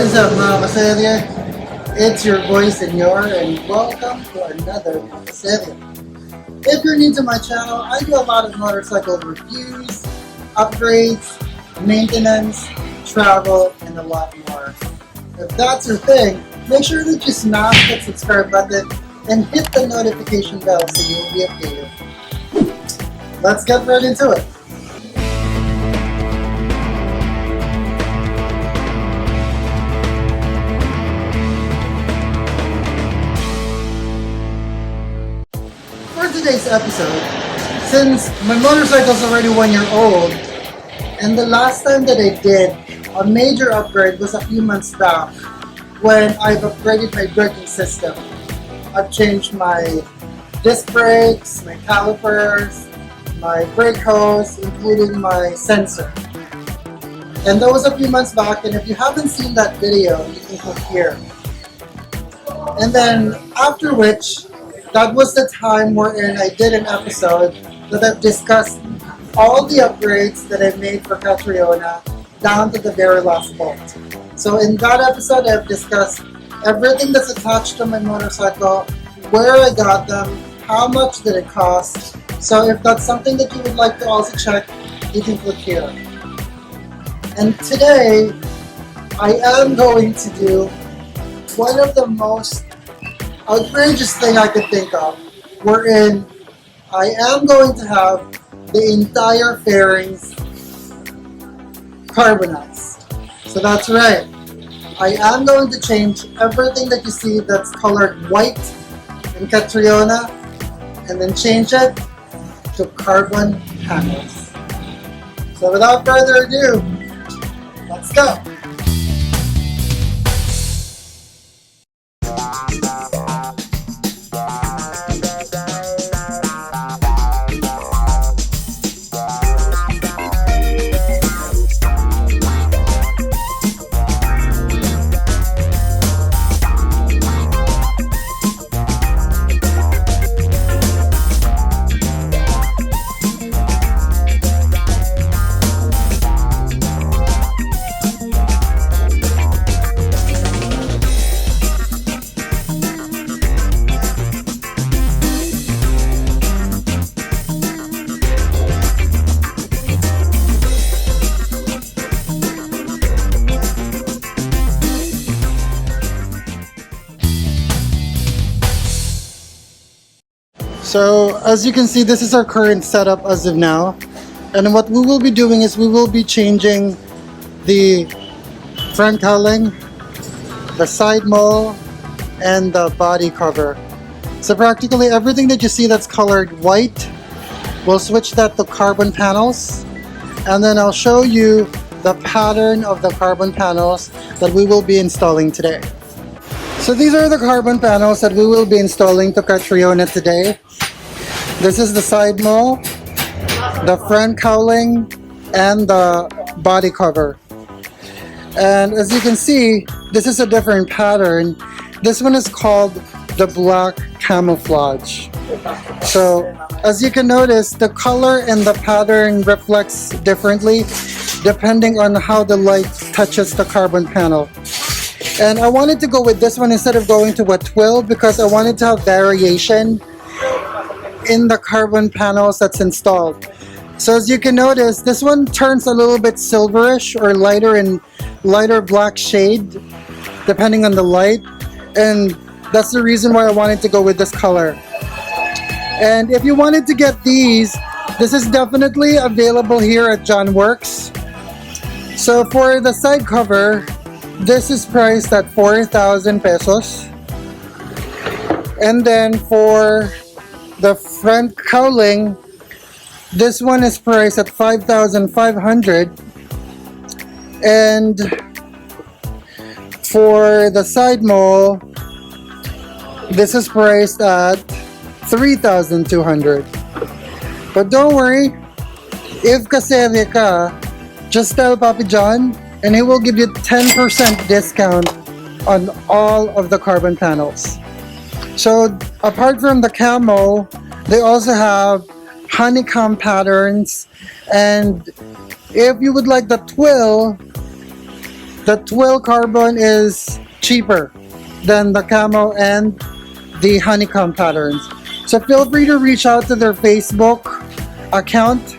What is up, mga kaserye? It's your boy Senor and welcome to another serie. If you're new to my channel, I do a lot of motorcycle reviews, upgrades, maintenance, travel, and a lot more. If that's your thing, make sure that you smash that subscribe button and hit the notification bell so you'll be updated. Let's get right into it. For today's episode, since my motorcycle's already 1 year old, and the last time that I did a major upgrade was a few months back when I've upgraded my braking system. I've changed my disc brakes, my calipers, my brake hose, including my sensor. And that was a few months back, and if you haven't seen that video, you can click here. And then after which, that was the time wherein I did an episode that I've discussed all the upgrades that I've made for Catriona down to the very last bolt. So in that episode, I've discussed everything that's attached to my motorcycle, where I got them, how much did it cost. So if that's something that you would like to also check, you can click here. And today, I am going to do one of the most outrageous thing I could think of, wherein I am going to have the entire fairings carbonized. So that's right. I am going to change everything that you see that's colored white in Catriona and then change it to carbon panels. So without further ado, let's go. So as you can see, this is our current setup as of now. And what we will be doing is we will be changing the front cowling, the side mole, and the body cover. So practically everything that you see that's colored white, we'll switch that to carbon panels. And then I'll show you the pattern of the carbon panels that we will be installing today. So these are the carbon panels that we will be installing to Catriona today. This is the side mole, the front cowling, and the body cover. And as you can see, this is a different pattern. This one is called the black camouflage. So as you can notice, the color and the pattern reflects differently depending on how the light touches the carbon panel. And I wanted to go with this one instead of going to a twill because I wanted to have variation in the carbon panels that's installed. So as you can notice, this one turns a little bit silverish or lighter black shade depending on the light, and that's the reason why I wanted to go with this color. And if you wanted to get these, this is definitely available here at J-HON WORKZ. So for the side cover, this is priced at 4,000 pesos. And then for the front cowling, this one is priced at 5,500. And for the side mole, this is priced at 3,200. But don't worry, if kaserye ka, just tell Papi John and he will give you 10% discount on all of the carbon panels. So apart from the camo, they also have honeycomb patterns, and if you would like the twill, The twill carbon is cheaper than the camo and the honeycomb patterns. So feel free to reach out to their Facebook account.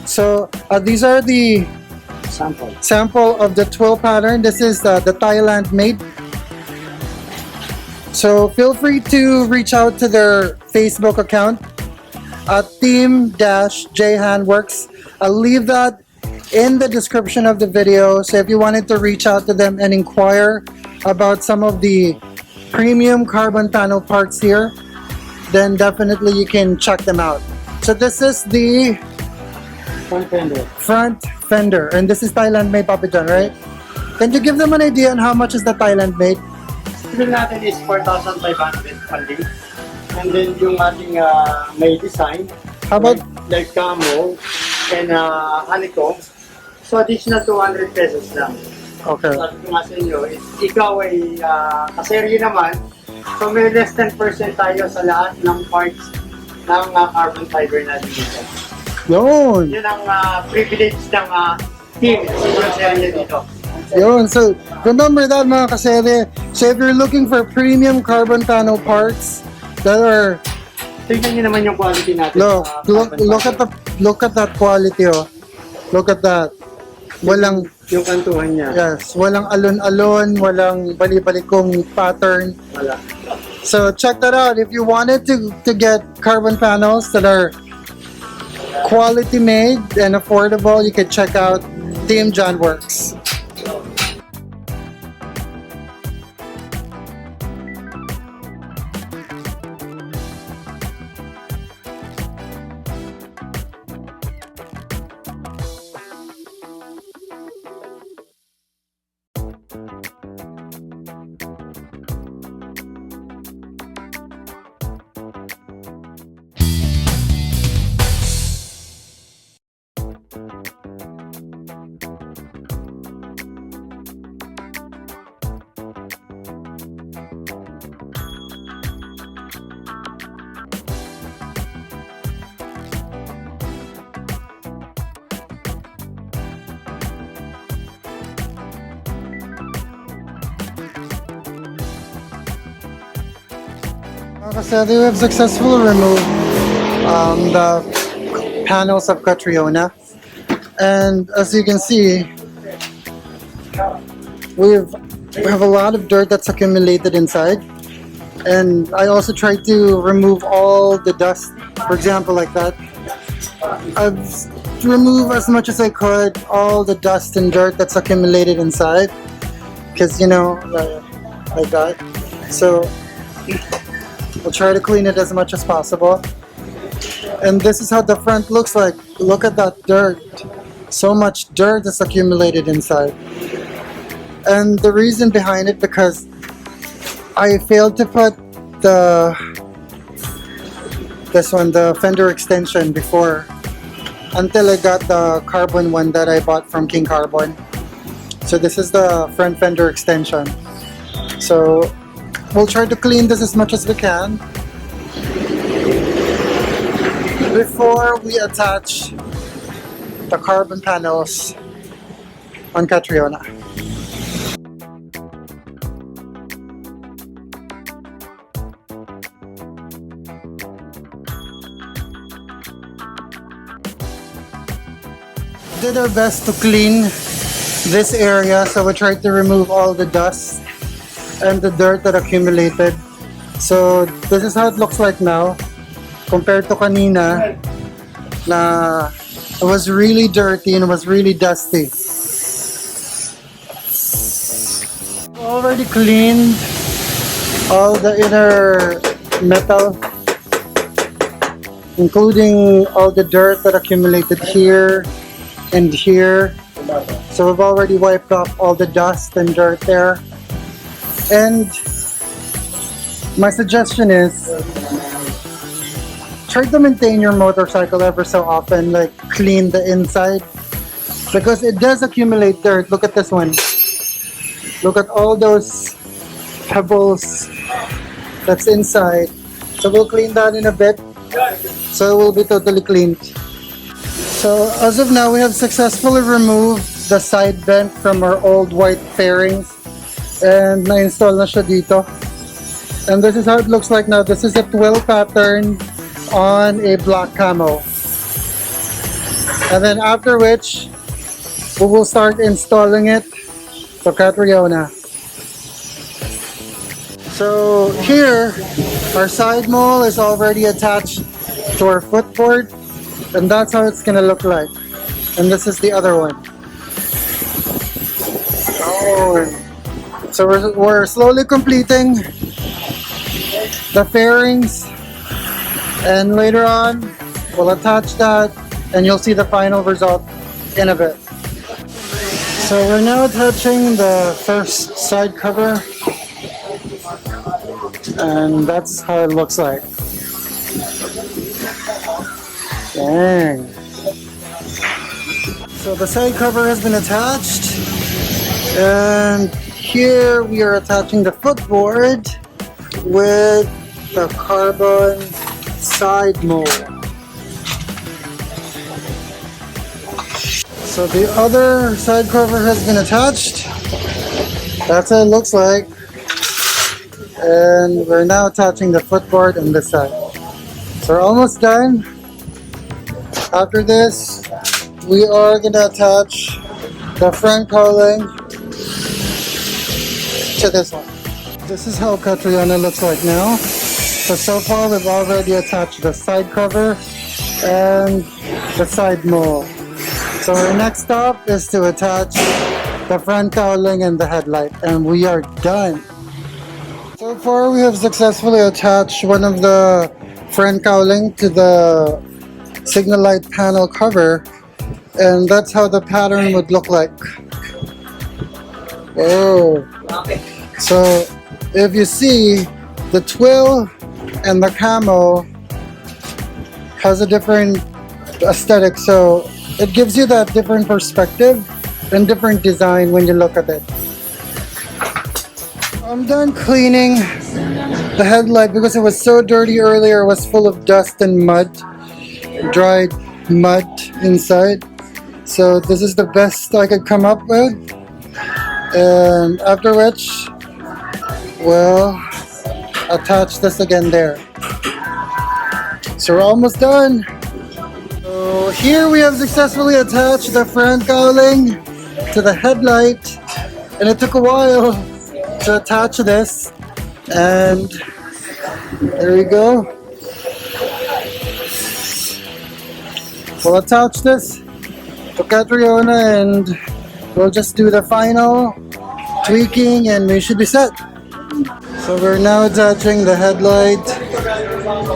So these are the sample of the twill pattern. This is the Thailand made. So feel free to reach out to their Facebook account at TEAM J-HON WORKZ. I'll leave that in the description of the video. So if you wanted to reach out to them and inquire about some of the premium carbon panel parts here, then definitely you can check them out. So this is the front fender, and this is Thailand made, Papa John, right? Can you give them an idea on how much is the Thailand made? Bill natin is 4,500 only. And then yung ating may design, How about like camo and honeycomb. So additional 200 pesos lang. okay? Sabi ko nga sa inyo, ikaw ay kaserye naman. So may less than % tayo sa lahat ng parts ng carbon fiber natin dito. Yun. Yun ang privilege ng team sa serye dito. Yun. So remember that, mga kasere. So if you're looking for premium carbon panel parts that are, Tignan nyo naman yung quality natin. look at that quality, oh. Look at that. Walang, yung kantuhan niya. yes, walang alon-alon, walang bali-balikong pattern. Wala. So check that out. If you wanted to get carbon panels that are quality made and affordable, you can check out TEAM J-HON WORKZ. So we have successfully removed the panels of Catriona, and as you can see, we have a lot of dirt that's accumulated inside. And I also tried to remove all the dust, for example, like that. I've removed as much as I could all the dust and dirt that's accumulated inside, because you know, like that. So we'll try to clean it as much as possible. And this is how the front looks like. Look at that dirt. So much dirt is accumulated inside. And the reason behind it, because I failed to put the fender extension before, until I got the carbon one that I bought from King Carbon. So this is the front fender extension. So we'll try to clean this as much as we can before we attach the carbon panels on Catriona. Did our best to clean this area, so we tried to remove all the dust and the dirt that accumulated. So this is how it looks like now compared to kanina na it was really dirty and it was really dusty. Already cleaned all the inner metal, including all the dirt that accumulated here and here. So we've already wiped off all the dust and dirt there. And my suggestion is try to maintain your motorcycle ever so often, like clean the inside, because it does accumulate dirt. Look at this one. Look at all those pebbles that's inside. So we'll clean that in a bit, so it will be totally clean. So as of now, we have successfully removed the side vent from our old white fairings and na-install na siya dito. And this is how it looks like now. This is a twill pattern on a black camo. And then after which, we will start installing it to Catriona. So here, our side mole is already attached to our footboard, and that's how it's gonna look like. And this is the other one. Oh, so we're slowly completing the fairings, and later on we'll attach that and you'll see the final result in a bit. So we're now attaching the first side cover, and that's how it looks like. Dang. So the side cover has been attached, and here we are attaching the footboard with the carbon side mold. So the other side cover has been attached. That's how it looks like. And we're now attaching the footboard on this side. So we're almost done. After this, we are gonna attach the front cowling to this one. This is how Catriona looks like now. So far we've already attached the side cover and the side mold. So our next stop is to attach the front cowling and the headlight, and we are done. So far we have successfully attached one of the front cowling to the signal light panel cover, and that's how the pattern would look like. Oh. So if you see, the twill and the camo has a different aesthetic, so it gives you that different perspective and different design when you look at it. I'm done cleaning the headlight because it was so dirty earlier. It was full of dust and mud, dried mud inside. So this is the best I could come up with. And after which, we'll attach this again there. So we're almost done. So here we have successfully attached the front cowling to the headlight, and it took a while to attach this, and there we go. We'll attach this to Catriona and we'll just do the final tweaking and we should be set. So we're now attaching the headlight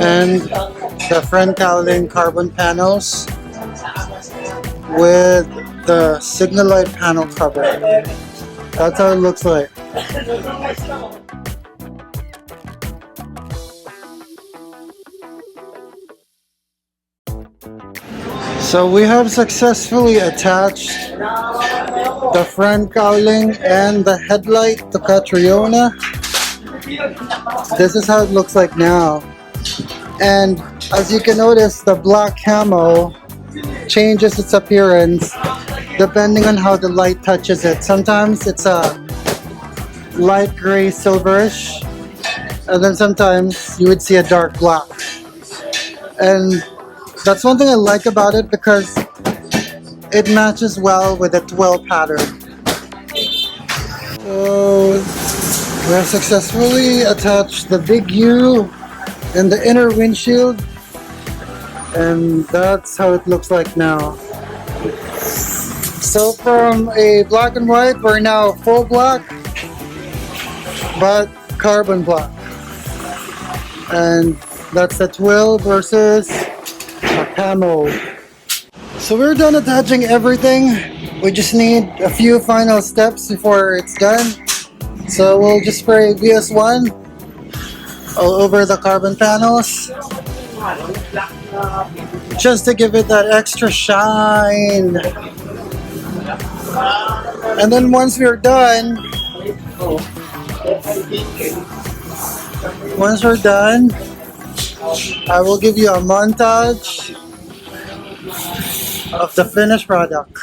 and the front cowling carbon panels with the signal light panel cover. That's how it looks like. So we have successfully attached the front cowling and the headlight to Catriona. This is how it looks like now. And as you can notice, the black camo changes its appearance depending on how the light touches it. Sometimes it's a light gray silverish, and then sometimes you would see a dark black. And that's one thing I like about it because it matches well with the twill pattern. So we have successfully attached the big U and the inner windshield, and that's how it looks like now. So from a black and white, we're now full black, but carbon black. And that's the twill versus a camo. So we're done attaching everything. We just need a few final steps before it's done. So we'll just spray VS1 all over the carbon panels, just to give it that extra shine. And then once we're done, I will give you a montage of the finished product.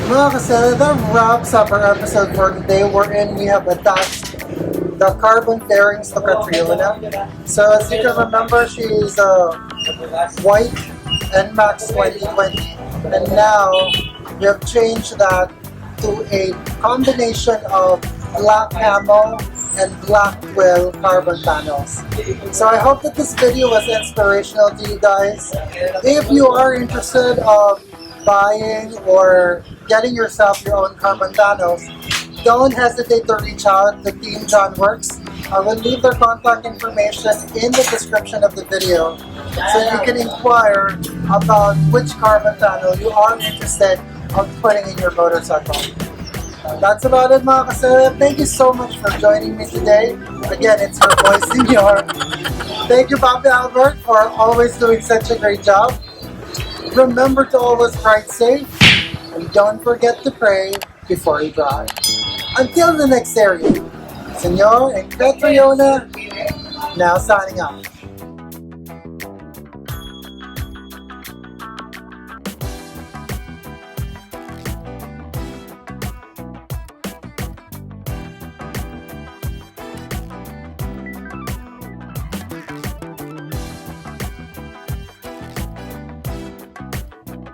Mga kasela, that wraps up our episode for today, wherein we have attached the carbon fairings to Catriona. So as you can remember, she is a white NMAX 2020, and now we have changed that to a combination of black camo and black twill carbon panels. So I hope that this video was inspirational to you guys. If you are interested of buying or getting yourself your own carbon panels, don't hesitate to reach out to TEAM J-HON WORKZ. I will leave their contact information in the description of the video so you can inquire about which carbon panel you are interested of putting in your motorcycle. That's about it, mga kasera. Thank you so much for joining me today. Again, it's your boy, Senor. Thank you, Papi Albert, for always doing such a great job. Remember to always ride safe, and don't forget to pray before you drive. Until the next area, Senor and Catriona, now signing off.